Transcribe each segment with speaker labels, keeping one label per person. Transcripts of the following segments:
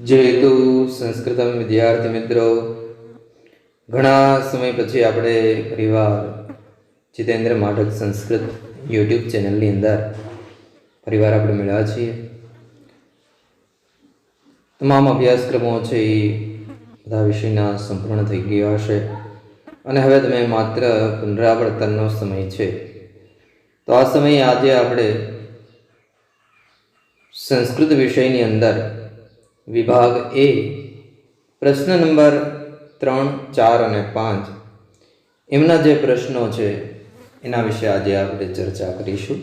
Speaker 1: જેહેતુ સંસ્કૃત વિદ્યાર્થી મિત્રો ઘણા સમય પછી આપણે પરિવાર જીતેન્દ્ર માઢક સંસ્કૃત યુટ્યુબ ચેનલની અંદર પરિવાર આપણે મળ્યા છીએ. તમામ અભ્યાસક્રમો છે એ બધા વિષયના સંપૂર્ણ થઈ ગયા હશે અને હવે તમે માત્ર પુનરાવર્તનનો સમય છે. તો આ સમયે આજે આપણે સંસ્કૃત વિષયની અંદર વિભાગ એ પ્રશ્ન નંબર 3, 4 અને 5 એમના જે પ્રશ્નો છે એના વિશે આજે આપણે ચર્ચા કરીશું.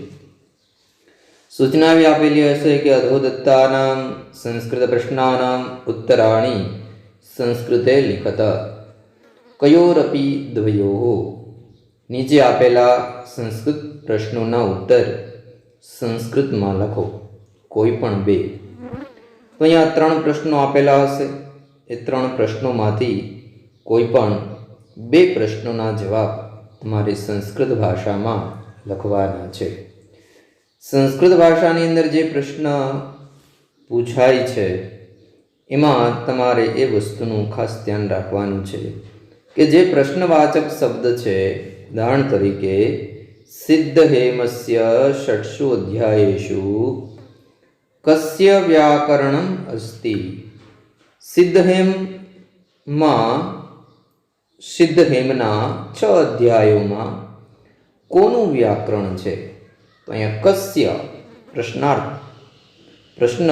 Speaker 1: સૂચના એવી આપેલી હશે કે અધોદત્તાનામ સંસ્કૃત પ્રશ્નાનામ ઉત્તરાણી સંસ્કૃતે લિખત કયોરપી દ્વયોઃ. નીચે આપેલા સંસ્કૃત પ્રશ્નોના ઉત્તર સંસ્કૃતમાં લખો, કોઈ પણ બે. તો અહીંયા 3 પ્રશ્નો આપેલા હશે. એ 3 પ્રશ્નોમાંથી કોઈ પણ 2 પ્રશ્નોના જવાબ તમારે સંસ્કૃત ભાષામાં લખવાના છે. સંસ્કૃત ભાષાની અંદર જે પ્રશ્ન પૂછાય છે એમાં તમારે એ વસ્તુનું ખાસ ધ્યાન રાખવાનું છે કે જે પ્રશ્નવાચક શબ્દ છે, ઉદાહરણ તરીકે સિદ્ધ હેમસ્ય ષટ્સુ અધ્યાયેષુ કસ્ય વ્યાકરણમ અસ્તિ. સિદ્ધહેમના 6 અધ્યાયોમાં કોનું વ્યાકરણ છે? તો અહીંયા કસ્ય પ્રશ્નાર્થ પ્રશ્ન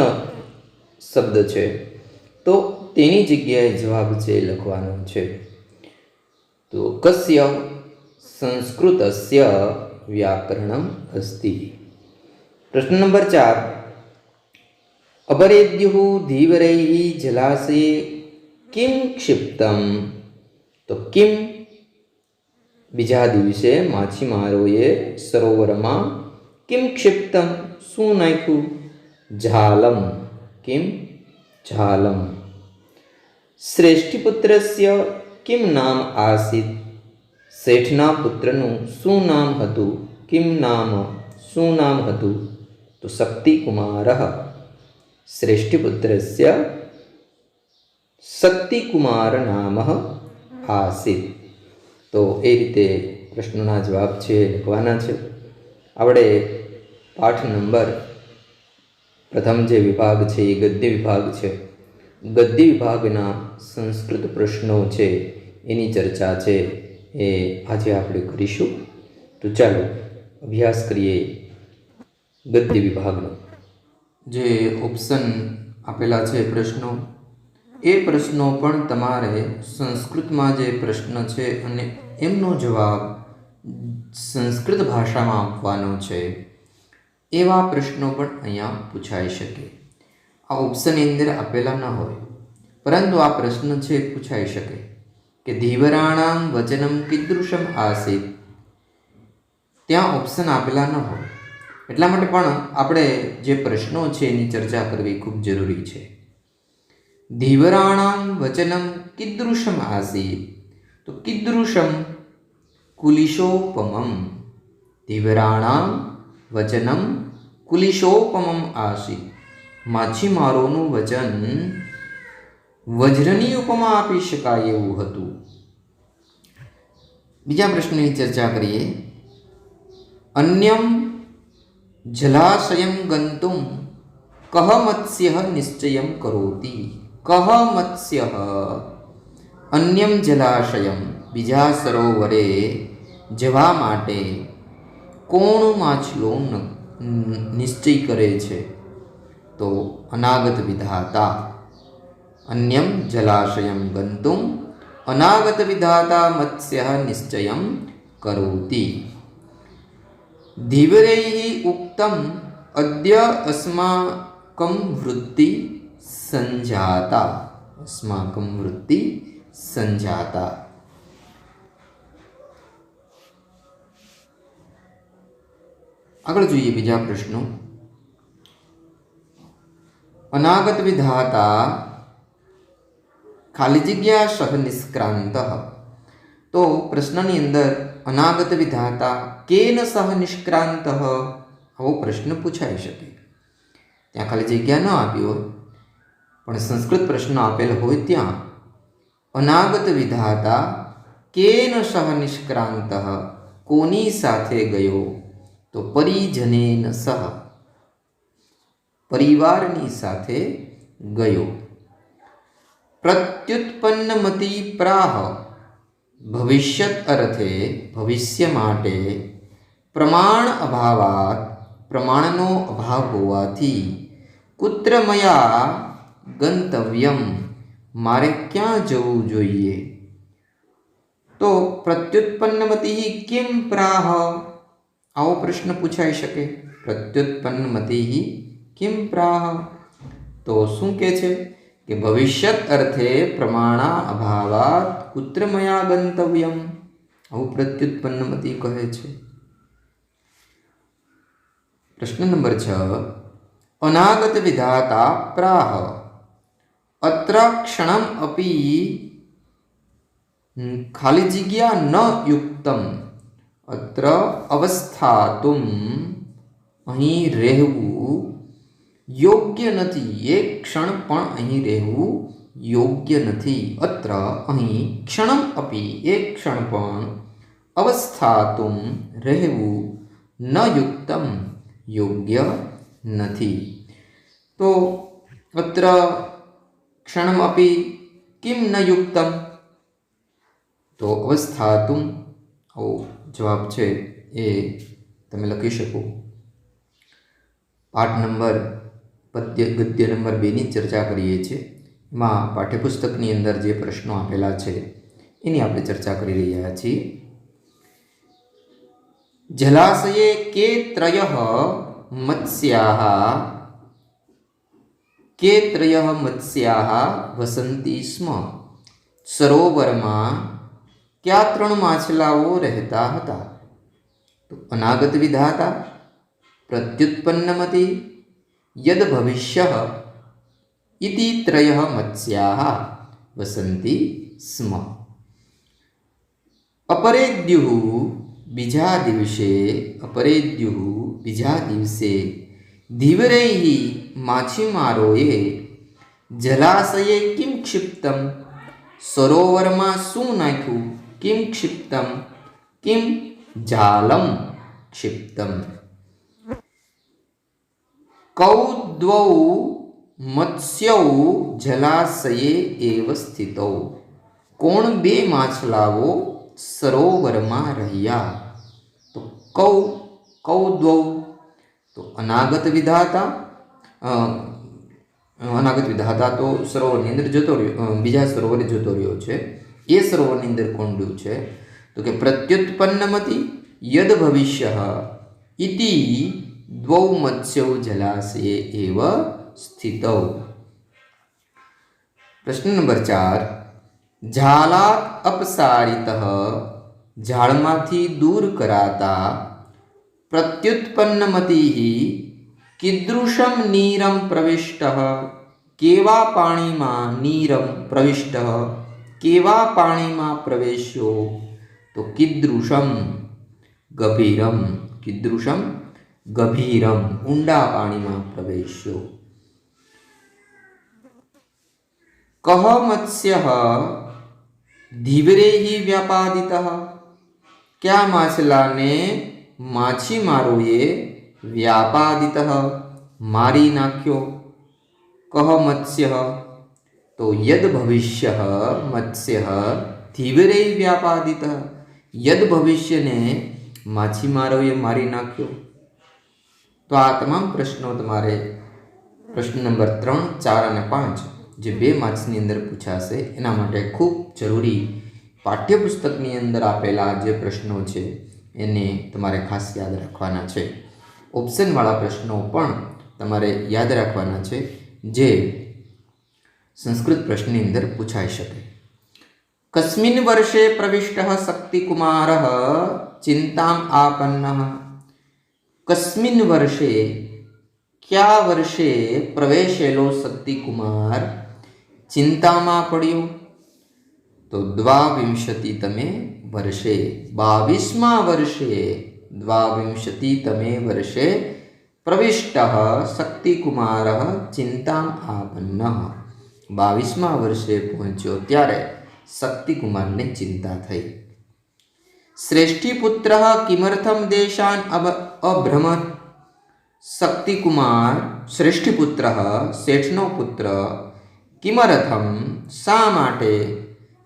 Speaker 1: શબ્દ છે, તો તેની જગ્યાએ જવાબ છે લખવાનો છે. તો કસ્ય સંસ્કૃતસ્ય વ્યાકરણમ અસ્તિ. પ્રશ્ન નંબર 4, અપરેદ્યુઃ ધીવરૈઃ જલાશયે કિમ ક્ષિપ્તમ. તો કિમ બીજા દિવસે માછીમારોએ સરોવરમાં કિમ ક્ષિપ્તમ શું નાખ્યું? ઝાલમ. કિમ? ઝાલમ. શ્રેષ્ઠીપુત્રસ્ય કિમ નામ આસીત. શેઠના પુત્રનું શું નામ હતું? કિમ નામ, શું નામ હતું? તો શક્તિકુમારઃ. શ્રેષ્ઠીપુત્રસ્ય શક્તિકુમાર નામ આસીત. તો એ રીતે પ્રશ્નોના જવાબ છે લખવાના છે. આપણે પાઠ નંબર પ્રથમ જે વિભાગ છે એ ગદ્ય વિભાગ છે. ગદ્ય વિભાગના સંસ્કૃત પ્રશ્નો છે એની ચર્ચા છે એ આજે આપણે કરીશું. તો ચાલો અભ્યાસ કરીએ ગદ્ય વિભાગનો. જે ઓપ્શન આપેલા છે પ્રશ્નો, એ પ્રશ્નો પણ તમારે સંસ્કૃતમાં જે પ્રશ્ન છે અને એમનો જવાબ સંસ્કૃત ભાષામાં આપવાનો છે એવા પ્રશ્નો પણ અહીંયા પૂછાઈ શકે. આ ઓપ્શનની અંદર આપેલા ન હોય પરંતુ આ પ્રશ્ન છે પૂછાઈ શકે કે ધીવરાણામ વચનમ કીદૃશમ આસીત. ત્યાં ઓપ્શન આપેલા ન હોય એટલા માટે પણ આપણે જે પ્રશ્નો છે એની ચર્ચા કરવી ખૂબ જરૂરી છે. ધીવરાણામ વચનમ કીદૃશમ આસીત. તો કીદૃશમ કુલિશોપમમ. ધીવરાણામ વચનમ કુલિશોપમમ આસીત. માછીમારોનું વચન વજ્રની ઉપમા આપી શકાય એવું હતું. બીજા પ્રશ્નની ચર્ચા કરીએ. અન્યમ જલાશયમ ગંતુમ કહ મત્સ્ય નિશ્ચયમ કરોતિ. કહ મત્સ્ય. અન્યમ જલાશયમ બીજા સરોવરે જવા માટે કોણ માછલો નિશ્ચય કરે છે? તો અનાગત વિધાતા. અન્યમ જલાશયમ ગંતુમ અનાગત વિધાતા મત્સ્ય નિશ્ચયમ કરોતિ. ધીવરૈઃ ઉક્તમ અદ્ય અસ્માકં વૃત્તિ સંજાતા. અસ્માકં વૃત્તિ સંજાતા. આગળ જોઈએ બીજા પ્રશ્નો. અનાગત વિધાતા ખાલી જગ્યા સહ નિષ્ક્રાંત. તો પ્રશ્નની અંદર અનાગત વિધાતા કેન સહ નિષ્ક્રાંત આવો પ્રશ્ન પૂછાઈ શકે. ત્યાં ખાલી જગ્યા ન આપી હોય પણ સંસ્કૃત પ્રશ્ન આપેલ હોય ત્યાં અનાગત વિધાતા કેન સહ નિષ્ક્રાંત, કોની સાથે ગયો? તો પરિજનેન સહ, પરિવારની સાથે ગયો. પ્રત્યુત્પન્નમતી પ્રાહ, ભવિષ્યત અર્થે ભવિષ્ય માટે, પ્રમાણ અભાવાત, પ્રમાણનો અભાવ હોવાથી, કુત્ર મયા ગંતવ્યમ, મારે ક્યાં જવું જોઈએ? તો પ્રત્યુત્પન્નમતી કિમ પ્રાહ, આવો પ્રશ્ન પૂછાઈ શકે. પ્રત્યુત્પન્નમતી કિમ પ્રાહ, તો શું કહે છે કે ભવિષ્યત અર્થે પ્રમાણા અભાવાત કુત્ર મયા ગંતવ્યમ, આવું પ્રત્યુત્પન્નમતી કહે છે. પ્રશ્ન નંબર 6, અનાગત વિધાતા પ્રાહ, અત્ર ક્ષણમ અપી ખાલી જગ્યા ન યુક્તમ, અત્ર અવસ્થાતુમ, અહીં રહેવું યોગ્ય નથી, એક ક્ષણ પણ અહીં રહેવું યોગ્ય નથી. અત્ર અહીં, ક્ષણમ અપી એક ક્ષણ પણ, અવસ્થાતુમ રહેવું, ન યુક્તમ યોગ્ય નથી. તો અત્ર ક્ષણમ અપી કિમ ન યુક્તમ, તો અવસ્થાતુમ, આવો જવાબ છે એ તમે લખી શકો. પાઠ નંબર ગદ્ય નંબર 2ની ચર્ચા કરીએ છીએ. એમાં પાઠ્યપુસ્તકની અંદર જે પ્રશ્નો આપેલા છે એની આપણે ચર્ચા કરી રહ્યા છીએ. જલાશયે કે ત્રયઃ મત્સ્યાઃ વસંતી સ્મ, સરોવરમાં ક્યાં 3 માછલાઓ રહેતા હતા? તો અનાગત વિધાતા, પ્રત્યુત્પન્નમતી, યદ ભવિષ્ય ઇતિ ત્રયઃ મત્સ્યાઃ વસંતી સ્મ. અપરેદ્યુઃ, બીજા દિવસે, ધીવરૈઃ માછીમારોએ, જલાશયે કિમ ક્ષિપ્તમ, સરોવરમાં શું નાખ્યું? કિમ ક્ષિપ્તમ, કિમ જાલમ ક્ષિપ્તમ. કૌ દ્વૌ મત્સ્યૌ જલાશયે એવ સ્થિતૌ, કોણ 2 માછલાઓ સરોવરમાં રહ્યા? તો કૌ દ્વૌ, તો અનાગત વિધાતા તો સરોવરની અંદર જતો રહ્યો, બીજા સરોવરે જતો રહ્યો છે. એ સરોવરની અંદર કોણ રહ્યું છે? તો કે પ્રત્યુત્પન્નમતી યદ ભવિષ્ય ઇતિ દ્વૌ મત્સ્યૌ જલાશયે એવ સ્થિતૌ. પ્રશ્ન નંબર 4, ઝાલાત અપસારિતઃ, ઝાડમાંથી દૂર કરાતા, પ્રત્યુત્પન્નમતી કીદૃશમ નીરમ પ્રવિષ્ટઃ, કેવા પાણીમાં, નીરમ પ્રવિષ્ટઃ, કેવા પાણીમાં પ્રવેશ્યો? તો કીદૃશમ ગભીરમ, કીદૃશમ ગભીરમ, ઊંડા પાણીમાં પ્રવેશ્યો. કહ મત્સ્યઃ ધીવરૈઃ વ્યાપાદિતઃ, ક્યાં માછલાને માછીમારોએ વ્યાપાદિતઃ મારી નાખ્યો? કહ મત્સ્યઃ, તો યદ ભવિષ્ય મત્સ્યઃ ધીવરૈઃ વ્યાપાદિતઃ, યદ ભવિષ્યને માછીમારોએ મારી નાખ્યો. તો આ તમામ પ્રશ્નો તમારે પ્રશ્ન નંબર 3, 4 અને 5 જે 2 માર્ક્સની અંદર પૂછાશે એના માટે ખૂબ જરૂરી પાઠ્યપુસ્તકની અંદર આપેલા જે પ્રશ્નો છે એને તમારે ખાસ યાદ રાખવાના છે. ઓપ્શનવાળા પ્રશ્નો પણ તમારે યાદ રાખવાના છે જે સંસ્કૃત પ્રશ્નની અંદર પૂછાઈ શકે. કસ્મિન વર્ષે પ્રવિષ્ટઃ શક્તિકુમારઃ ચિંતામ આપન્નઃ, કસ્મિન વર્ષે, કયા વર્ષે પ્રવેશેલો શક્તિકુમાર ચિંતામાં પડ્યો? તો 22તમે વર્ષે, 22મા વર્ષે, 22તમે વર્ષે પ્રવિષ્ટઃ શક્તિકુમારઃ ચિંતામ આપન્નઃ. 22મા વર્ષે પહોંચ્યો ત્યારે શક્તિકુમારને ચિંતા થઈ. શ્રેષ્ઠીપુત્ર કિમર્થમ દેશાન અભ્રમત. શક્તિકુમાર શ્રેષ્ઠીપુત્ર શેઠનો પુત્ર કિમર્થમ શા માટે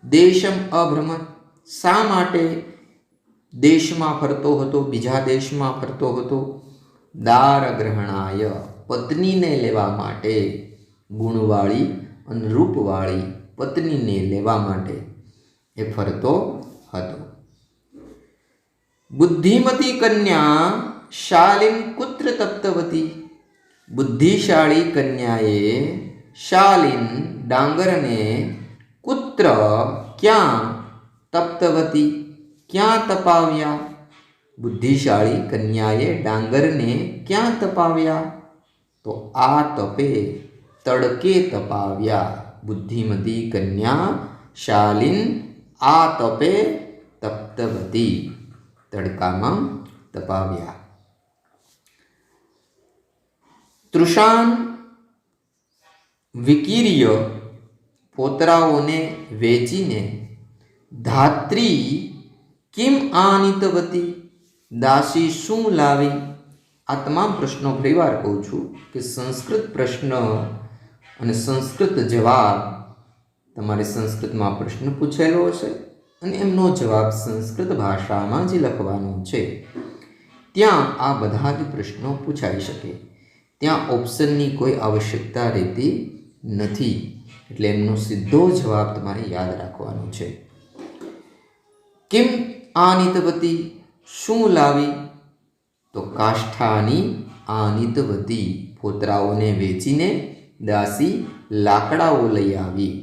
Speaker 1: દેશમ અભ્રમત શા માટે દેશમાં ફરતો હતો, બીજા દેશમાં ફરતો હતો. દારગ્રહણાય પત્નીને લેવા માટે, ગુણવાળી અને રૂપવાળી પત્નીને લેવા માટે એ ફરતો હતો. બુદ્ધિમતી કન્યા શાલિન કુત્ર તપ્તવતી. બુદ્ધિશાળી કન્યાએ શાલિન ડાંગરને કુત્ર ક્યાં તપ્તવતી ક્યાં તપાવ્યા. બુદ્ધિશાળી કન્યાએ ડાંગરને ક્યાં તપાવ્યા? તો આ તપે તડકે તપાવ્યા. બુદ્ધિમતી કન્યા શાલિન આ તપે તપ્તવતી તડકામાં તપાવ્યા. તૃષાન વિકીર્ય પોતરાઓને વેચીને ધાત્રી કિમ આનિતવતી દાસી શું લાવી. આ તમામ પ્રશ્નો ફરીવાર કહું છું કે સંસ્કૃત પ્રશ્ન અને સંસ્કૃત જવાબ, તમારે સંસ્કૃતમાં પ્રશ્ન પૂછેલો હશે અને એમનો જવાબ સંસ્કૃત ભાષામાં જ લખવાનો છે. ત્યાં આ બધા જ પ્રશ્નો પૂછાઈ શકે. ત્યાં ઓપ્શનની કોઈ આવશ્યકતા રહેતી નથી. એટલે એમનો સીધો જવાબ તમારે યાદ રાખવાનો છે. કિમ આનિતવતી શું લાવી? તો કાષ્ઠાની આનિતવતી પોતરાઓને વેચીને દાસી લાકડાઓ લઈ આવી.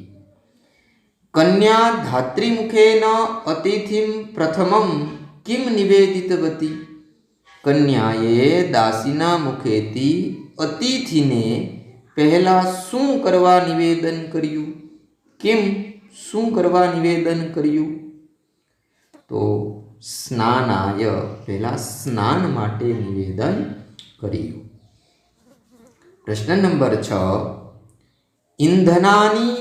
Speaker 1: કન્યા ધાત્રીમુખેન અતિથિમ પ્રથમમ કિમ નિવેદિતવતી. કન્યાએ દાસીના મુખેથી અતિથિને પહેલા શું કરવા નિવેદન કર્યું? કેમ શું કરવા નિવેદન કર્યું? તો સ્નાનાય પહેલા સ્નાન માટે નિવેદન કર્યું. પ્રશ્ન નંબર 6. ઇંધનાની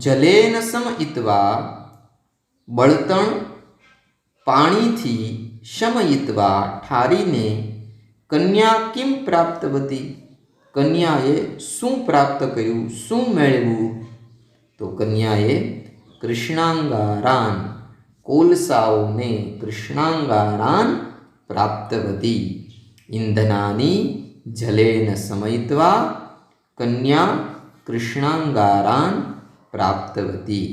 Speaker 1: જલેન સમયિત્વા. બળતણ પાણીથી શમયિત્વા ઠારીને કન્યા કિમ પ્રાપ્તવતી. કન્યાએ શું પ્રાપ્ત કર્યું, શું મેળવ્યું? તો કન્યાએ કૃષ્ણાંગારાન કોલસાઓને કૃષ્ણાંગારાન પ્રાપ્તવતી. ઇંધનાની જલેન સમયિત્વા કન્યા કૃષ્ણાંગારાન પ્રાપ્તવતી.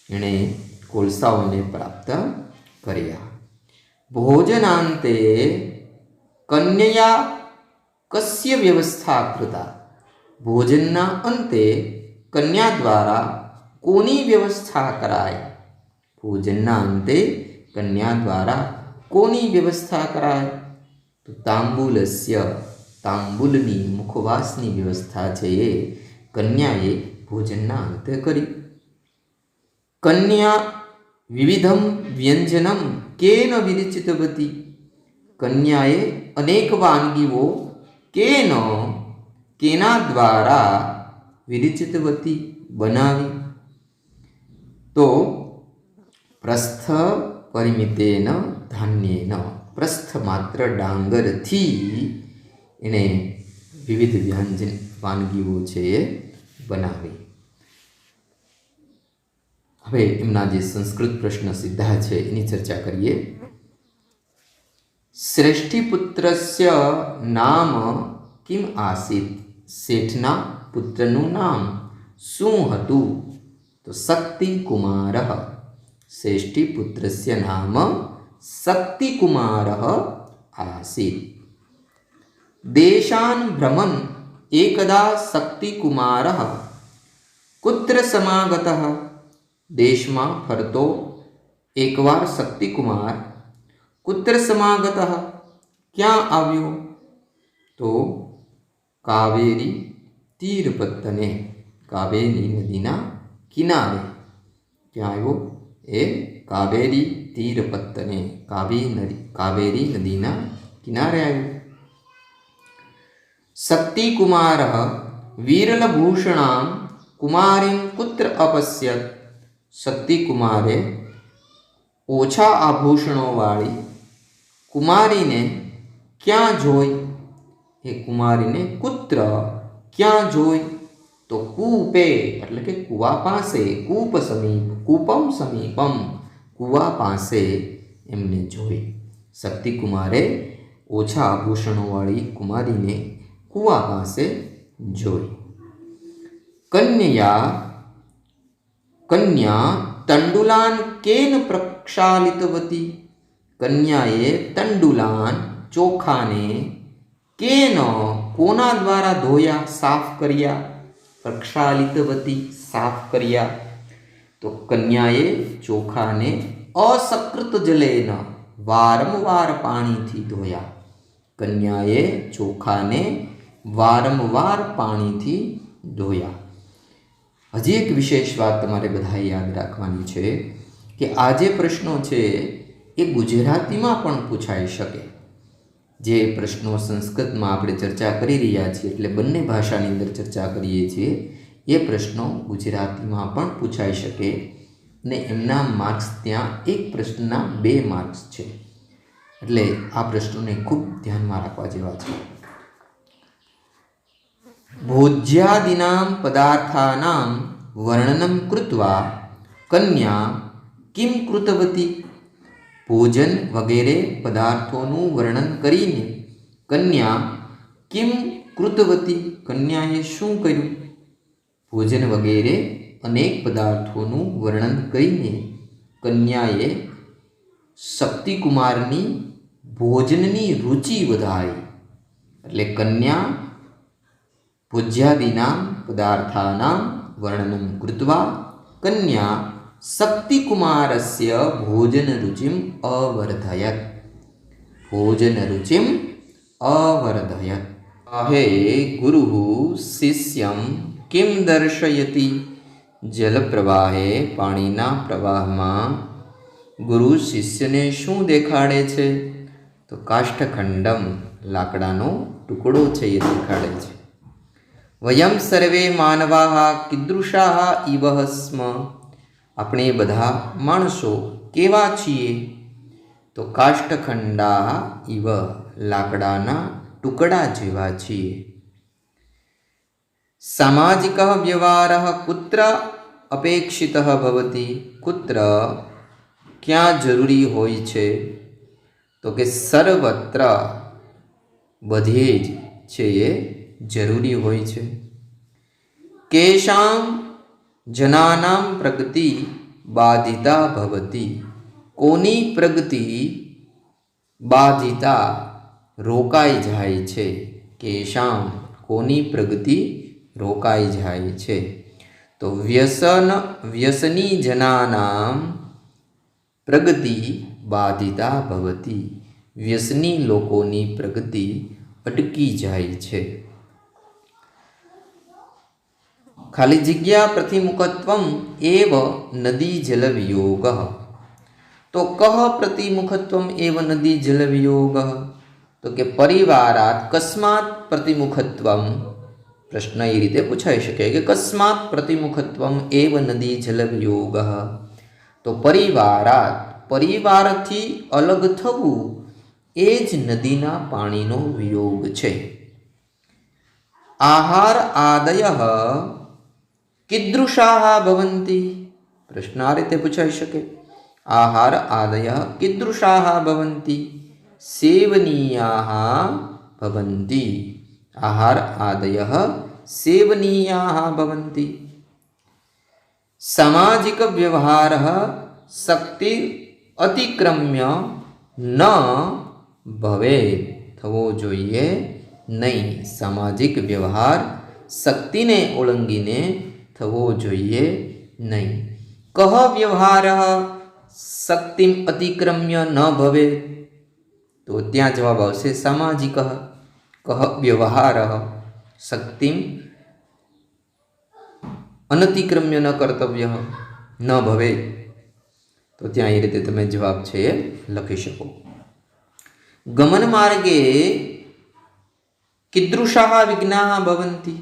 Speaker 1: એણે કોલસાઓને પ્રાપ્ત કર્યા. ભોજનાંતે કન્યા કસ્ય વ્યવસ્થા કૃતા. ભોજનના અંતે કન્યા દ્વારા કોની વ્યવસ્થા કરાય? ભોજનના અંતે કન્યા દ્વારા કોની વ્યવસ્થા કરાય? તો તાંબુલસ્ય તાંબુલની મુખવાસની વ્યવસ્થા છે એ કન્યાએ ભોજનના અંતે કરી. કન્યા વિવિધમ વ્યંજનમ કેન વિરચિતવતી. કન્યાએ અનેક વાનગીઓ કેના દ્વારા વિરચિતવતી બનાવી. તો પ્રસ્થ પરિમિતેન ધાન્યેન. પ્રસ્થ માત્ર ડાંગરથી એને વિવિધ વ્યંજન વાનગીઓ છે એ બનાવી. હવે એમના જે સંસ્કૃત પ્રશ્ન સીધા છે એની ચર્ચા કરીએ. શ્રેષ્ઠીપુત્રસ્ય નામ કિમ આસીત. શેઠના પુત્રનું નામ શું હતું? તો શક્તિકુમારઃ. શ્રેષ્ઠીપુત્રસ્ય નામ શક્તિકુમારઃ આસીત. દેશાન ભ્રમન એકદા શક્તિકુમારઃ કુત્ર સમાગતઃ. દેશમાં ફરતો એકવાર શક્તિકુમાર કુત્ર સમાગતઃ ક્યાં આવ્યો? તો કાવેરી તીરપત્તને. કાવેરી નદીના કિનારે ક્યાં આવ્યો? એ કાવેરી તીરપત્તને કાવેરી નદીના કિનારે આવ્યો. શક્તિકુમાર વિરલભૂષણામ कुमारीं कुत्र अपश्यत। शक्ति कुमारे ओछा आभूषणों वाली कुमारी ने क्या जोई। ए कुमारी ने कुत्र क्या जोई तो कूपे એટલે કે કુવા પાસે કૂપ સમીપ કૂપમ સમીપમ કુવા પાસે એમને જોઈ। શક્તિ કુમારે ઓછા આભૂષણોવાળી કુમારીને કુવા પાસે જોઈ। કન્યા તંડુલાન કેન પ્રક્ષાલિતવતી। કન્યાએ તંડુલાન ચોખાને કેન કોના દ્વારા ધોયા સાફ કર્યા। પ્રક્ષાલિતવતી સાફ કર્યા તો કન્યાએ ચોખાને અસકૃત જલેન વારંવાર પાણીથી ધોયા। કન્યાએ ચોખાને વારંવાર પાણીથી ધોયા। હજી એક વિશેષ વાત તમારે બધાએ યાદ રાખવાની છે કે આ જે પ્રશ્નો છે એ ગુજરાતીમાં પણ પૂછાઈ શકે। જે પ્રશ્નો સંસ્કૃતમાં આપણે ચર્ચા કરી રહ્યા છીએ એટલે બંને ભાષાની અંદર ચર્ચા કરીએ છીએ એ પ્રશ્નો ગુજરાતીમાં પણ પૂછાઈ શકે અને એમના માર્ક્સ ત્યાં એક પ્રશ્નના 2 માર્ક્સ છે એટલે આ પ્રશ્નોને ખૂબ ધ્યાનમાં રાખવા જેવા છે। ભોજ્યાદિનાં પદાર્થાનાં વર્ણનમ કૃત્વા કન્યા કિમ કૃતવતી। ભોજન વગેરે પદાર્થોનું વર્ણન કરીને કન્યા કિમ કૃતવતી કન્યાએ શું કર્યું। ભોજન વગેરે અનેક પદાર્થોનું વર્ણન કરીને કન્યાએ શક્તિકુમારની ભોજનની રુચિ વધારી। એટલે કન્યા ભોજ્યાદિનાં પદાर्थानां वर्णनं कृत्वा कन्या शक्तिकुमारस्य भोजनरुचिम् अवर्धयत्। भोजनरुचिम् अवर्धयत्। हे गुरुः शिष्यं किं दर्शयति। जलप्रवाहे पाणीना प्रवाहमां गुरु शिष्यने शुं देखाड़े छे तो काष्ठखंडम लाकडानो टुकड़ो छे ए देखाड़े छे। वयं सर्वे मानवाः कीदृशाः इव स्म। આપણે બધા માણસો કેવા છીએ તો કાષ્ઠખંડા ઇવ લાકડાના ટુકડા જેવા છીએ। સામાજિક વ્યવહારः कुत्र અપેક્ષિતः ભવતિ। कुत्र ક્યાં જરૂરી હોય છે તો કે સર્વત્ર બધે જ છે એ જરૂરી હોય છે। કેશામ जनानां प्रगति बाधिता भवति। कोनी प्रगति बाधिता रोकाई जाय छे। केशाम कोनी प्रगति रोकाई जाय छे तो व्यसनी जनानां प्रगति बाधिता भवति। व्यसनी लोकोनी प्रगति अटकी जाय छे। खाली जग्या प्रतिमुखत्वम एव नदी जल वियोगः। तो कह प्रतिमुखत्वम एव नदी जल वियोगः तो के परिवारात् कस्मात् प्रतिमुखत्वम। प्रश्न ए रीते पूछाई शके कि कस्मात् प्रतिमुखत्वम एव नदी जल वियोगः तो परिवारात् परिवारथी अलग थवुं ए ज नदीना पाणीनो वियोग छे। आहार आदयः कीदृशाः भवन्ति। प्रश्न आ रीते पूछाई शके। आहार आदयः कीदृशाः भवन्ति सेवनीयाः भवन्ति। आहार आदयः सेवनीयाः भवन्ति। सामाजिक व्यवहारः शक्ति अतिक्रम्य न भवेत्। थवो जोईए नहीं। सामाजिक व्यवहार शक्ति ने ओळंगीने थवो जोईए नहीं। कह व्यवहार शक्ति अतिक्रम्य न भवे तो त्या जवाब आवशे सामाजिक। कह व्यवहार शक्ति अनतिक्रम्य न कर्तव्य न भवे तो त्या ए रीते तमे जवाब छे लखी शको। गमन मार्गे कीदृशाः विघ्नाः भवन्ति।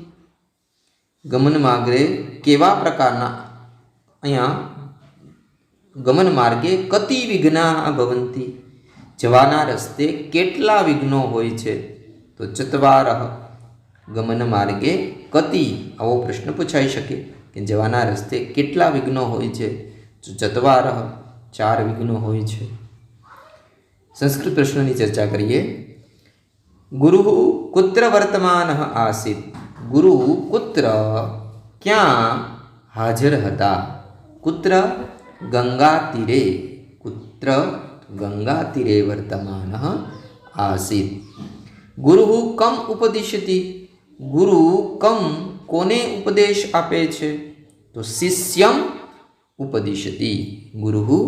Speaker 1: ગમન માર્ગે કેવા પ્રકારના, અહીંયા ગમન માર્ગે કતિ વિઘ્ના ભવંતી, જવાના રસ્તે કેટલા વિઘ્નો હોય છે? તો ચત્વારઃ. ગમન માર્ગે કતિ, આવો પ્રશ્ન પૂછાઈ શકે કે જવાના રસ્તે કેટલા વિઘ્નો હોય છે? તો ચત્વારઃ, 4 વિઘ્નો હોય છે. સંસ્કૃત પ્રશ્નની ચર્ચા કરીએ. ગુરુ કુત્ર વર્તમાન આસીત, ગુરુ કુત્ર ક્યાં હાજર હતા? કુત્ર ગંગા તીરે, કુત્ર ગંગા તીરે વર્તમાન આસીત. ગુરુ કમ ઉપદિશતિ, ગુરુ કમ કોને ઉપદેશ આપે છે? તો શિષ્યમ ઉપદિશતિ, ગુરુ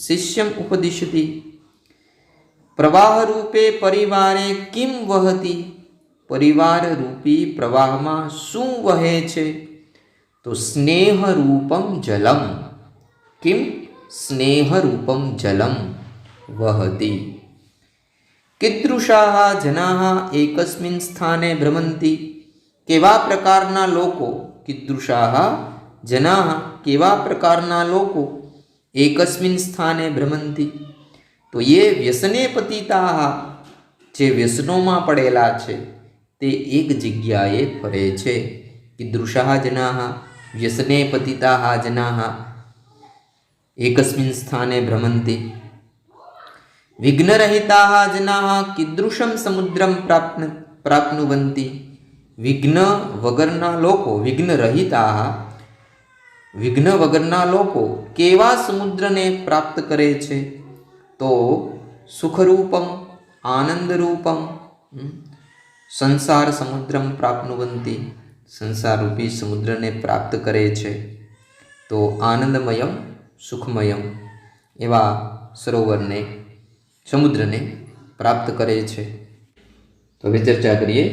Speaker 1: શિષ્યમ ઉપદિશતિ. પ્રવાહ રૂપે પરિવારે કિમ વહતી, પરિવાર રૂપી પ્રવાહમાં શું વહે છે? તો સ્નેહ રૂપમ જલમ, કિમ સ્નેહ રૂપમ જલમ વહતી. કીદૃશાઃ જનાઃ એકસ્મિન સ્થાને ભ્રમંતી, કેવા પ્રકારના લોકો, કીદૃશાઃ જનાઃ કેવા પ્રકારના લોકો એકસ્મિન સ્થાને ભ્રમંતી, તો એ વ્યસને પતિતાઃ જે વ્યસનોમાં પડેલા છે તે એક જગ્યાએ ફરે છે. કીદૃશાઃ જનાઃ વ્યસને પતિતાઃ જનાઃ એકસ્મિન સ્થાને ભ્રમંતી. વિઘ્નરહિતાઃ જનાઃ કીદૃશમ સમુદ્રમ પ્રાપ્નુવન્તિ, વિઘ્ન વગરના લોકો, વિઘ્નરહિતાઃ વિઘ્ન વગરના લોકો કેવા સમુદ્રને પ્રાપ્ત કરે છે? તો સુખરૂપમ આનંદરૂપમ સંસાર સમુદ્રમ પ્રાપ્નુવંતી, સંસારરૂપી સમુદ્રને પ્રાપ્ત કરે છે. તો આનંદમયમ સુખમયમ એવા સરોવરને, સમુદ્રને પ્રાપ્ત કરે છે. તો હવે ચર્ચા કરીએ.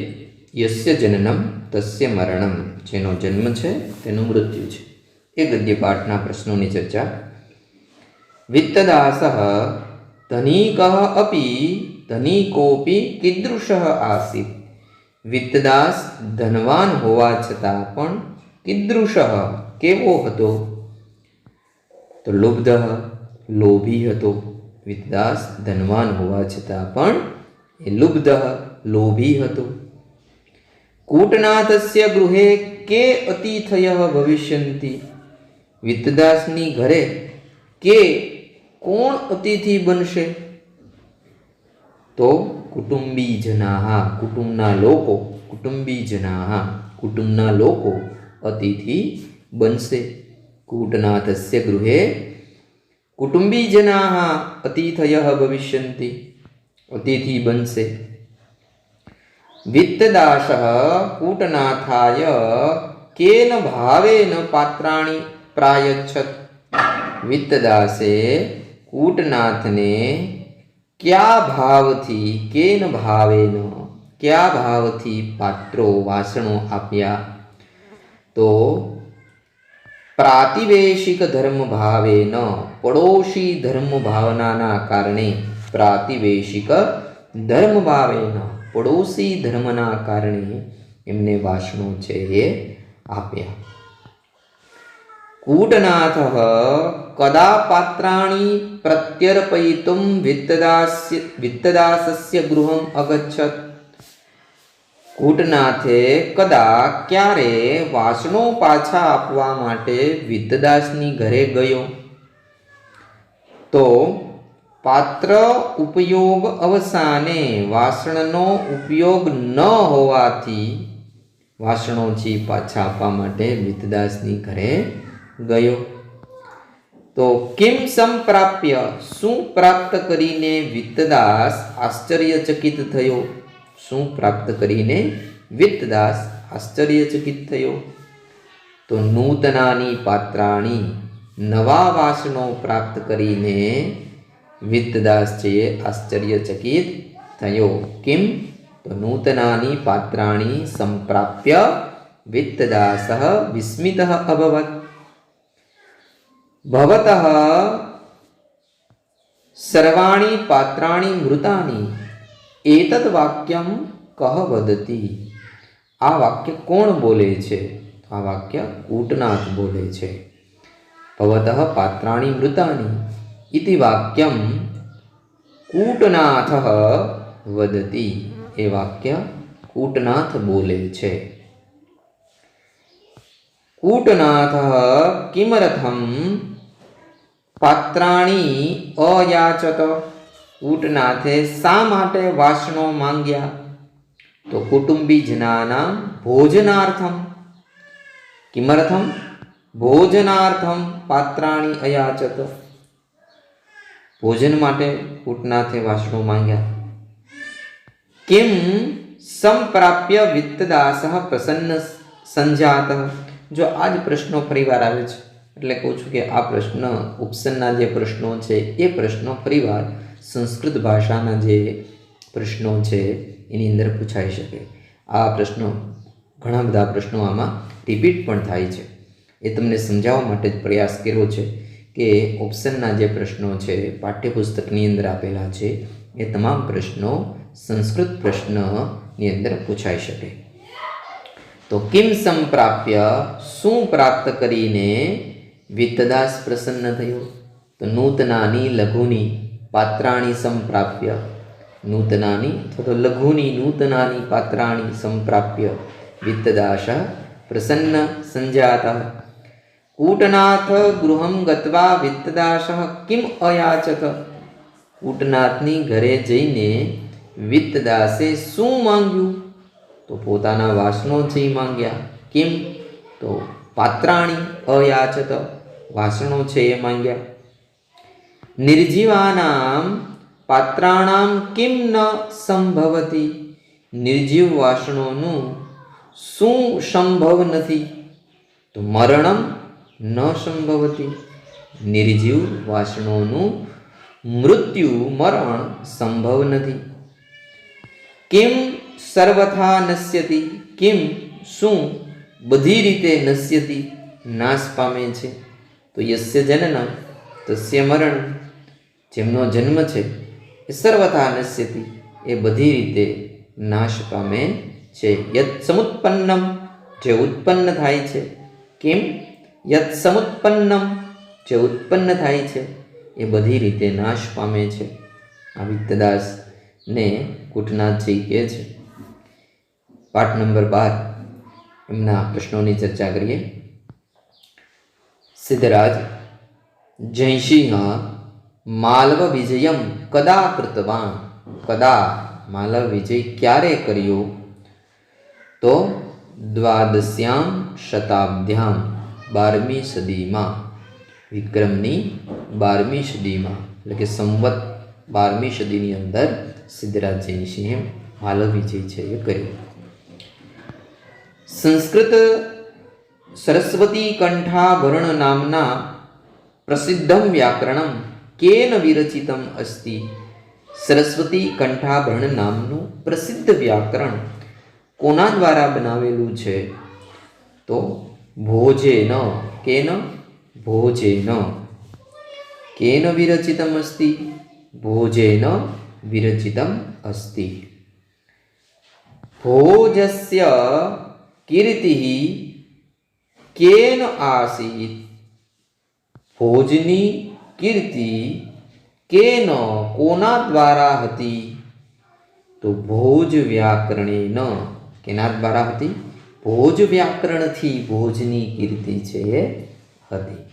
Speaker 1: યસ્ય જનનમ તસ્ય મરણમ, જેનો જન્મ છે તેનું મૃત્યુ છે. એ ગદ્ય પાઠના પ્રશ્નોની ચર્ચા. વિત્તદાસઃ ધનિકઃ અપી ધનિકોપી કીદૃશઃ આસીત, વિત્તદાસ ધનવાન હોવા છતાં પણ કીદૃશઃ કેવો હતો? તો લુબ્ધઃ લોભી હતો. વિત્તદાસ ધનવાન હોવા છતાં પણ એ લુબ્ધઃ લોભી હતો. કૂટનાથસ્ય ગૃહે કે અતિથયઃ ભવિષ્યન્તિ, વિત્તદાસની ઘરે કે કોણ અતિથિ બનશે? તો કુટુંબીજનાઃ, કુટુંબના લોકો, કુટુંબીજનાઃ કુટુંબના લોકો અતિથિ બનશે. કૂટનાથસ્ય ગૃહે કુટુંબીજનાઃ અતિથયઃ ભવિષ્યન્તિ, અતિથિ બનશે. વિત્તદાસઃ કૂટનાથાય કેન ભાવેન પાત્રાણી પ્રાયચ્છત, વિત્તદાસે કૂટનાથને કયા ભાવથી, કેન ભાવેન કયા ભાવથી પાત્રો વાસણો આપ્યા? તો પ્રાતિવેશિક ધર્મ ભાવેન, પડોશી ધર્મ ભાવનાના કારણે, પ્રાતિવેશિક ધર્મ ભાવેન પડોશી ધર્મના કારણે એમને વાસણો છે એ આપ્યા. કૂટનાથઃ કદા પાત્રાણી પ્રત્યર્પયિતુમ વિત્તદાસસ્ય ગૃહમ અગચ્છત, કૂટનાથે કદા ક્યારે વાસણો પાછા આપવા માટે વિત્તદાસની ઘરે ગયો? તો પાત્ર ઉપયોગ અવસાને, વાસણનો ઉપયોગ ન હોવાથી વાસણો છે પાછા આપવા માટે વિત્તદાસની ઘરે ગયો. તો કિમ સંપ્રાપ્ય, શું પ્રાપ્ત કરીને વિત્તદાસ આશ્ચર્યચકિત થયો? શું પ્રાપ્ત કરીને વિત્તદાસ આશ્ચર્યચકિત થયો? તો નૂતનાની પાત્રાણી, નવા વાસણો પ્રાપ્ત કરીને વિત્તદાસ છે આશ્ચર્યચકિત થયો. કિમ? તો નૂતનાની પાત્રાણી સંપ્રાપ્ય વિત્તદાસઃ વિસ્મિતઃ અભવત. ભવતઃ સર્વાણી પાત્રાણી મૃતાની એતદ વાક્યમ કહ વદતિ, આ વાક્ય કોણ બોલે છે? તો આ વાક્ય કૂટનાથ બોલે છે. ભવતઃ પાત્રાણી મૃતાની ઇતિ વાક્યમ કૂટનાથ વદતી. એ વાક્ય કૂટનાથ બોલે છે. કૂટનાથ કિમર્થમ પાત્રાણી અયાચત. કૂટનાથે શા માટે વાસણો માંગ્યા? તો કુટુંબીજનાના ભોજનાર્થમ. કિમર્થમ ભોજનાર્થમ પાત્રાણી અયાચત. ભોજન માટે કૂટનાથે વાસણો માંગ્યા. કિમ સંપ્રાપ્ય વિત્તદાસ પ્રસન્ન સંજાત. જો આ જ પ્રશ્નો ફરીવાર આવે છે એટલે કહું છું કે આ પ્રશ્ન ઉપસનના જે પ્રશ્નો છે એ પ્રશ્નો ફરીવાર સંસ્કૃત ભાષાના જે પ્રશ્નો છે એની અંદર પૂછાઈ શકે. આ પ્રશ્નો ઘણા બધા પ્રશ્નો આમાં રિપીટ પણ થાય છે. એ તમને સમજાવવા માટે જ પ્રયાસ કર્યો છે કે ઓપ્શનના જે પ્રશ્નો છે પાઠ્યપુસ્તકની અંદર આપેલા છે એ તમામ પ્રશ્નો સંસ્કૃત પ્રશ્નની અંદર પૂછાઈ શકે. તો કિમ સંપ્રાપ્ય, શું પ્રાપ્ત કરીને વિત્તદાસ પ્રસન્ન થયો? તો નૂતનાની લઘુની પાત્રાણી સંપ્રાપ્ય. નૂતનાની અથવા તો લઘુની નૂતનાની પાત્રાણી સંપ્રાપ્ય વિત્તદાસ પ્રસન્ન સંજાત. કૂટનાથ ગૃહમ ગત્વા વિત્તદાસ કિમ અયાચત. કૂટનાથની ઘરે જઈને વિત્તદાસે શું માંગ્યું? તો પોતાના વાસણો છે માંગ્યા. કેમ? તો પાત્રાણી અયાચત, વાસણો છે એ માંગ્યા. નિર્જીવાનામ પાત્રાણામ કિમ ન સંભવતી. નિર્જીવ વાસણોનું શું સંભવ નથી? તો મરણમ ન સંભવતી. નિર્જીવ વાસણોનું મૃત્યુ મરણ સંભવ નથી. કિમ સર્વથા નશ્યતિ. કિમ શું બધી રીતે નશ્યતિ નાશ પામે છે. તો યસ્ય જનનમ તસ્ય મરણ. જેમનો જન્મ છે એ સર્વથા નશ્યતિ, એ બધી રીતે નાશ પામે છે. યત સમુત્પન્નમ, જે ઉત્પન્ન થાય છે. કેમ? યત સમુત્પન્નમ, જે ઉત્પન્ન થાય છે એ બધી રીતે નાશ પામે છે. આ વિત્તદાસને કૂટનાથજી કહે છે. પાઠ નંબર 12 એમના પ્રશ્નોની ચર્ચા કરીએ. સિદ્ધરાજ જયસિંહ માલવ વિજયમ કદા કૃતવાન. કદા માલવ વિજય ક્યારે કર્યો? તો દ્વાદશ્યામ શતાબ્દ્યામ, 12મી સદીમાં. વિક્રમની 12મી સદીમાં, એટલે કે સંવત 12મી સદીની અંદર સિદ્ધરાજ જયસિંહે માલવ વિજય છે એ કર્યો. સંસ્કૃત સરસ્વતી કંઠાભરણ નામના પ્રસિદ્ધમ વ્યાકરણમ કેન વિરચિતમ અસ્તિ. સરસ્વતી કંઠાભરણ નામનું પ્રસિદ્ધ વ્યાકરણ કોના દ્વારા બનાવેલું છે? તો ભોજેન. કેન? ભોજેન. કેન વિરચિતમ અસ્તિ? ભોજેન વિરચિતમ અસ્તિ. ભોજસ્ય કીર્તિઃ કેન આસીત. ભોજની કીર્તિ કેન કોના દ્વારા હતી? તો ભોજ વ્યાકરણેન. કેના દ્વારા હતી? ભોજ વ્યાકરણથી ભોજની કીર્તિ છે હતી.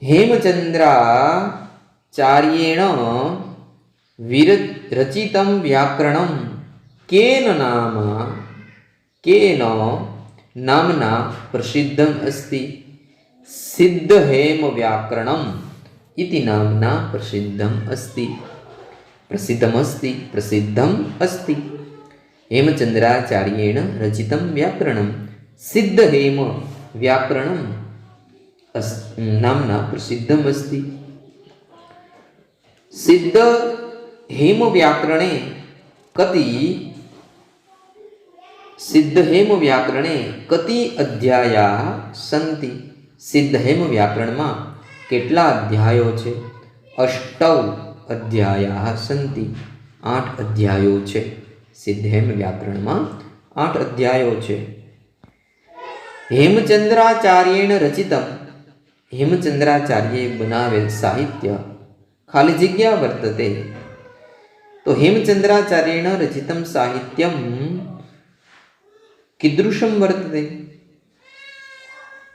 Speaker 1: હેમચંદ્રાચાર્યેણ વિરચિતમ વ્યાકરણમ કેન નામના પ્રસિદ્ધમ અસ્તિ. સિદ્ધહેમ વ્યાકરણમ ઇતિ નામના પ્રસિદ્ધમ અસ્તિ. પ્રસિદ્ધમ અસ્તિ. હેમચંદ્રાચાર્યેણ રચિતમ વ્યાકરણમ સિદ્ધહેમ વ્યાકરણમ નામના પ્રસિદ્ધમ અસ્તિ. સિદ્ધ हेम व्याकरणे कति अध्यायाः सन्ति। सिद्धहेम व्याकरण में केटला अध्यायो छे? अष्टौ अध्यायाः सन्ति। 8 अध्यायो छे। सिद्धहेम व्याकरण में 8 अध्यायो छे। हेमचंद्राचार्येण रचितम, हेमचंद्राचार्ये बनावेल साहित्य खाली जग्या वर्तते। तो हेमचंद्राचार्येण रचितम साहित्यम कीदृशम वर्तते?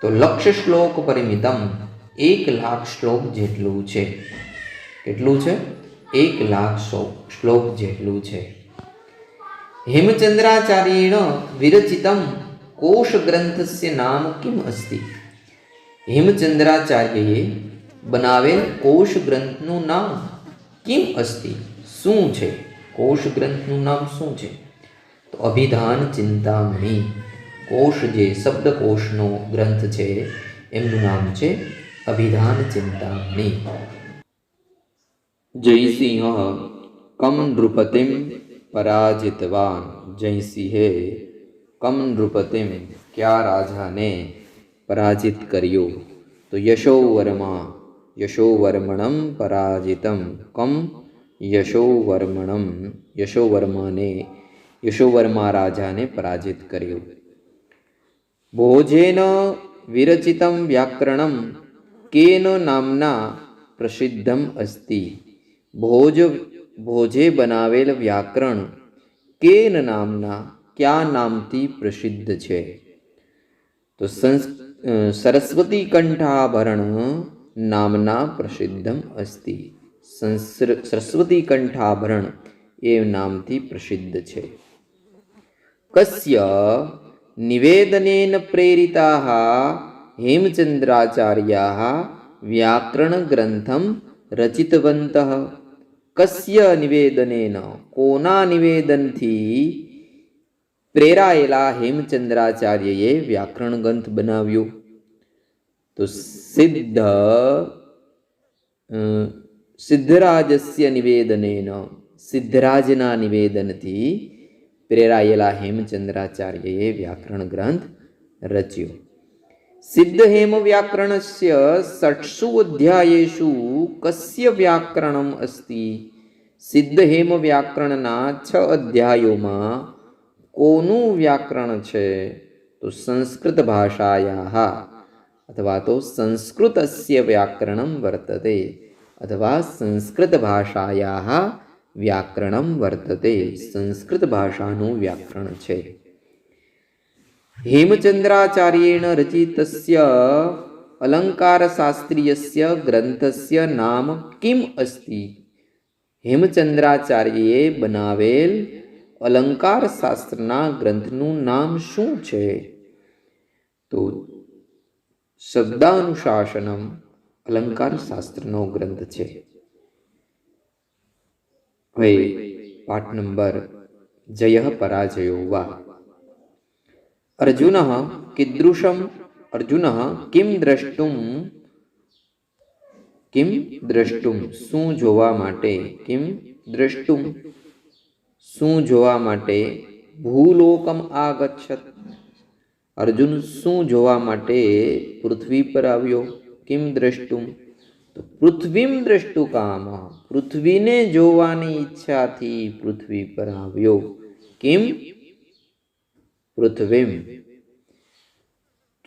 Speaker 1: तो लक्ष श्लोक परिमितम, 1,00,000 श्लोक जेटલું છે। કેટલું છે? 1,00,000 શ્લોક જેટલું છે। हेमचंद्राचार्येण विरचितम कोश ग्रंथस्य नाम किम अस्ति? हेमचंद्राचार्यએ બનાવેલ કોશ ગ્રંથનું નામ કિમ અસ્તિ? શું છે? કોશ ગ્રંથનું નામ શું છે? તો અભિધાન ચિંતામણી, કોશ જે શબ્દકોશનો ગ્રંથ છે એમનું નામ છે અભિધાન ચિંતામણી। જયસિંહ કમ નૃપતિમ પરાજિતવાન, જયસિંહે કમ નૃપતિમ ક્યા રાજાને પરાજિત કર્યો? તો યશોવર્મા, યશોવર્મણમ પરાજિતમ, કમ યશોવર્મણમ, યશોવર્માને, યશોવર્મા રાજાને પરાજિત કર્યો। ભોજેન વિરચિતમ વ્યાકરણમ કેન નામના પ્રસિદ્ધમ અસ્તિ? ભોજે બનાવેલ વ્યાકરણ કેન નામના, ક્યા નામથી પ્રસિદ્ધ છે? તો સરસ્વતી કંઠાભરણ નામના પ્રસિદ્ધમ અસ્તિ, સરસ્વતી કંઠાભરણ એ નામથી પ્રસિદ્ધ છે। કસ્ય નિવેદનેન પ્રેરિતાઃ હેમચંદ્રાચાર્યાઃ વ્યાકરણ ગ્રંથમ રચિતવन्तઃ? કસ્ય નિવેદનેન, કોના નિવેદનથી પ્રેરાયેલા હેમચંદ્રાચાર્યએ વ્યાકરણ ગ્રંથ બનાવ્યો? તો સિદ્ધરાજસ્ય નિવેદનેન, સિદ્ધરાજના નિવેદનથી પ્રેરાયેલા હેમચંદ્રાચાર્યએ વ્યાકરણ ગ્રંથ રચ્યો। સિદ્ધ હેમ વ્યાકરણસ્ય 6 અધ્યાયેષુ કસ્ય વ્યાકરણમ અસ્તિ? સિદ્ધ હેમ વ્યાકરણના 6 અધ્યાયોમાં કોનું વ્યાકરણ છે? તો સંસ્કૃત ભાષાયાઃ અથવા તો સંસ્કૃતસ્ય વ્યાકરણમ વર્તતે, અથવા સંસ્કૃત ભાષાયાઃ વ્યાકરણમ વર્તતે, સંસ્કૃત ભાષાનું વ્યાકરણ છે। हेमचंद्राचार्येण रचितस्य अलंकारशास्त्रीयस्य ग्रंथस्य नाम किम अस्ति? हेमचंद्राचार्यએ બનાવેલ અલંકાર શાસ્ત્રના ગ્રંથનું નામ શું છે? તો શબ્દાનુશાસનમ અલંકાર શાસ્ત્રનો ગ્રંથ છે। હવે પાઠ નંબર જય પરાજયો વા। अर्जुन कीदृशम, अर्जुन किम द्रष्टुम શું જોવા માટે, કિમ દ્રષ્ટુમ શું જોવા માટે, ભૂલોકમ આગચ્છત, અર્જુન શું જોવા માટે પૃથ્વી પર આવ્યો? કિમ દ્રષ્ટુમ, તો પૃથ્વીમ દ્રષ્ટુકામ, પૃથ્વીને જોવાની ઈચ્છાથી પૃથ્વી પર આવ્યો। કિમ પૃથ્વીમ।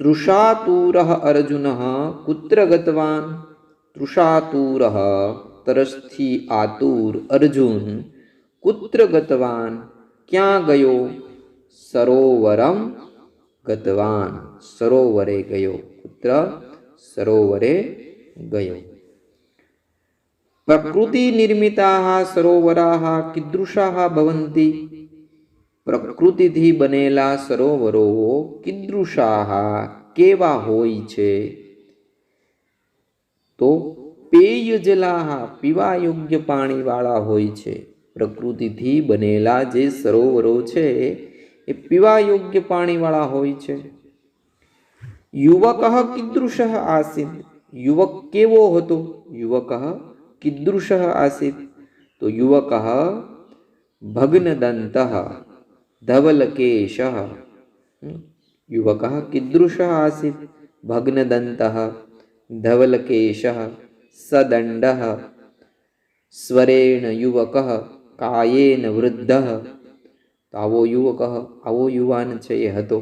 Speaker 1: તૃષાતુરઃ અર્જુનઃ કુત્ર ગતવાન, તૃષાતુરઃ તરસથી આતુર અર્જુન કુત્ર ગતવાન ક્યાં ગયો? સરોવરમ ગતવાન, સરોવરે ગયો, કુત્ર સરોવરે ગયો। પ્રકૃતિ નિર્મિતાઃ સરોવરાઃ કીદૃશાઃ ભવન્તિ, પ્રકૃતિથી બનેલા સરોવરો કીદૃશાઃ કેવા હોય છે? તો પેય જલાઃ પીવા યોગ્ય પાણીવાળા હોય છે। પ્રકૃતિથી બનેલા જે સરોવરો છે એ પીવા યોગ્ય પાણીવાળા હોય છે। યુવકઃ કીદૃશઃ આસીત, યુવક કેવો હતો? યુવકઃ કીદૃશઃ આસીત, તો યુવકઃ ભગ્નદંતઃ ધવલકેશઃ, યુવકઃ કીદૃશઃ આસીત? ભગ્નદંતઃ ધવલકેશઃ સદંડઃ સ્વરેણ યુવકઃ કાયેન વૃદ્ધઃ, તો આવો યુવક, આવો યુવાન છે એ હતો।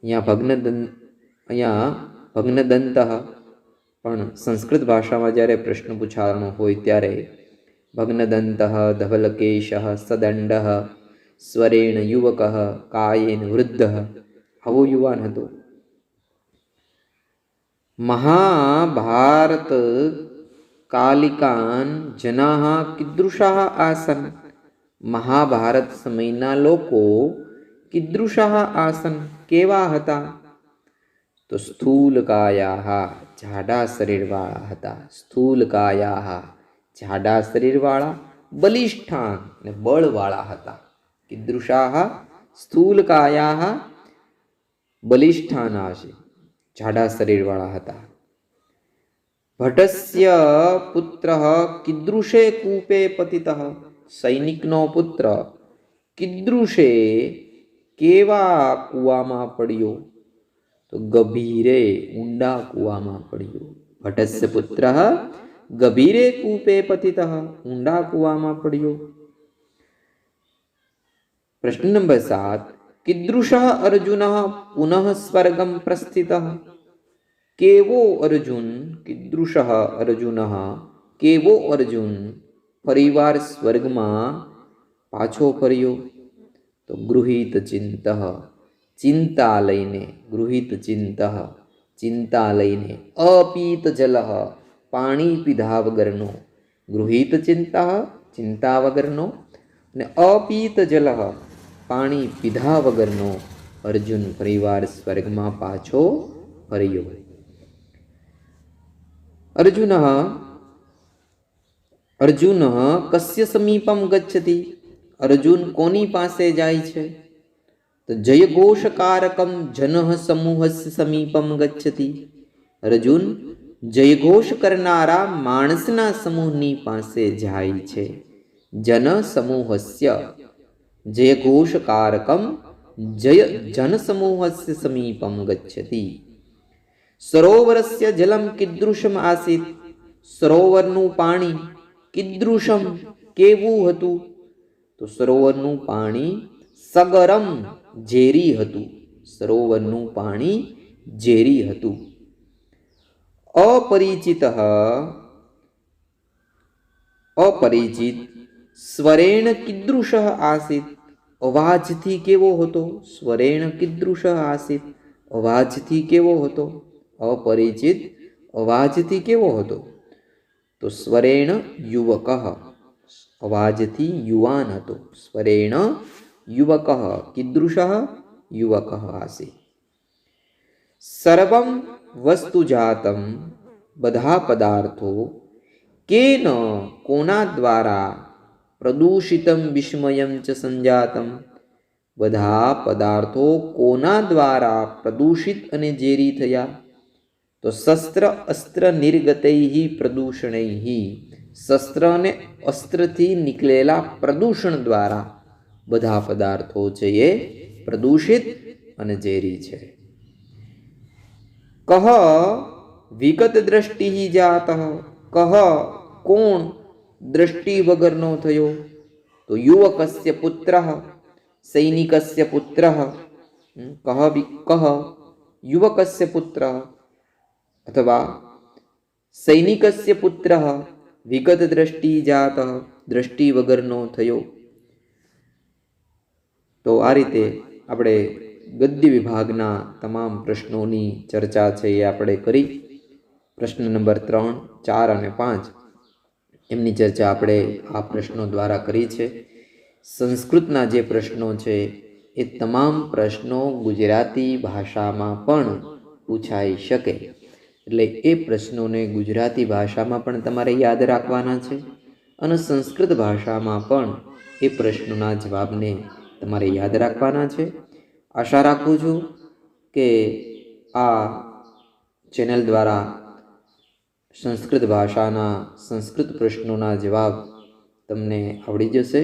Speaker 1: અહીંયા ભગ્નદંત પણ સંસ્કૃત ભાષામાં જ્યારે પ્રશ્ન પૂછાવાનો હોય ત્યારે ભગ્નદંત ધવલકેશ સદંડ સ્વરેણ યુવક કાયેન વૃદ્ધ આવો યુવાન હતો. મહાભારત કાલિકાન જનાહ કીદૃશાહ આસન. મહાભારત સમયના લોકો કીદૃશાહ આસન કેવા હતા? તો સ્થૂલકાયા જાડા શરીરવાળા હતા. સ્થૂલકાયા જાડા શરીરવાળા, બલિષ્ઠાન અને બળવાળા હતા. કીદૃશાહ સ્થૂલકાયા બલિષ્ઠાના છે, જાડા શરીરવાળા હતા. ભટસ્ય પુત્ર કીદૃશે કૂપે પતિતઃ. સૈનિકનો પુત્ર કીદૃશે કેવા કૂવામાં પડ્યો? તો ગભીરે ઊંડા કૂવામાં પડ્યો. ભટસ્ય પુત્ર ગભીરે કૂપે પતિતઃ, ઊંડા કૂવામાં પડ્યો. પ્રશ્ન નંબર 7. કીદૃશ અર્જુન પુનઃ સ્વર્ગમ પ્રસ્થિતઃ. કેવો અર્જુન? કીદૃશ અર્જુન કેવો અર્જુન ફરીવાર સ્વર્ગમાં પાછો ફર્યો? તો ગૃહીત ચિંત, ચિંતા લઈને. ગૃહીત ચિંત, ચિંતા લઈને. અપીત જલ, પાણી પીધા વગરનો. ગૃહીત ચિંતા, ચિંતા વગરનો, અને અપીત જલ, પાણી પીધા વગરનો અર્જુન ફરીવાર સ્વર્ગમાં પાછો ફર્યો. અર્જુન કસ્ય સમીપમ ગચ્છતિ. અર્જુન કોની પાસે જાય છે? તો જયઘોષકારકમ જનઃ સમૂહસ્ય સમીપમ ગચ્છતિ. અર્જુન જયઘોષ કરનારા માણસના સમૂહની પાસે જાય છે. જન સમૂહસ્ય જયઘોષકારકમ જન સમૂહસ્ય સમીપમ ગચ્છતિ. સરોવરસ્ય જલમ કીદૃશમ આસીત. સરોવરનું પાણી કીદૃશમ કેવું હતું? તો સરોવરનું પાણી સગરમ ઝેરી હતું. સરોવરનું પાણી ઝેરી હતું. અપરિચિત અપરિચિત સ્વરેણ કીદૃશ આસીત. અવાજથી કેવો હતો? સ્વરેણ કીદૃશ આસીત. અવાજથી કેવો હતો? અપરિચિત અવાજથી કેવો હતો? તો સ્વરેણ યુવક, અવાજથી યુવાન હતો. સ્વરેણ યુવક કીદૃશ યુવક આસીત. સર્વમ વસ્તુ જાતમ, બધા પદાર્થો કેન કોના દ્વારા પ્રદૂષિતમ વિસ્મયમ ચ સંજાતમ. બધા પદાર્થો કોના દ્વારા પ્રદૂષિત અને ઝેરી થયા? તો શસ્ત્ર અસ્ત્ર નિર્ગતૈ પ્રદૂષણૈ. શસ્ત્ર અને અસ્ત્રથી નીકળેલા પ્રદૂષણ દ્વારા બધા પદાર્થો છે એ પ્રદૂષિત અને ઝેરી છે. કહ વિગત દ્રષ્ટિ જાત. કહ કોણ દ્રષ્ટિ વગરનો થયો? તો યુવકસ્ય પુત્ર સૈનિકસ્ય પુત્ર. કહ યુવકસ્ય પુત્ર અથવા સૈનિકસ્ય પુત્ર વિગત દ્રષ્ટિ જાત, દ્રષ્ટિ વગરનો થયો. તો આ રીતે આપણે ગદ્ય વિભાગના તમામ પ્રશ્નોની ચર્ચા છે એ આપણે કરી. પ્રશ્ન નંબર 3, 4 અને 5 એમની ચર્ચા આપણે આ પ્રશ્નો દ્વારા કરી છે. સંસ્કૃતના જે પ્રશ્નો છે એ તમામ પ્રશ્નો ગુજરાતી ભાષામાં પણ પૂછાઈ શકે. એટલે એ પ્રશ્નોને ગુજરાતી ભાષામાં પણ તમારે યાદ રાખવાના છે અને સંસ્કૃત ભાષામાં પણ એ પ્રશ્નોના જવાબને તમારે યાદ રાખવાના છે. આશા રાખું છું કે આ ચેનલ દ્વારા સંસ્કૃત ભાષાના સંસ્કૃત પ્રશ્નોના જવાબ તમને આવડી જશે.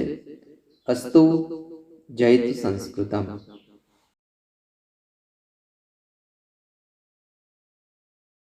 Speaker 1: અસ્તુ જયતિ સંસ્કૃતમ.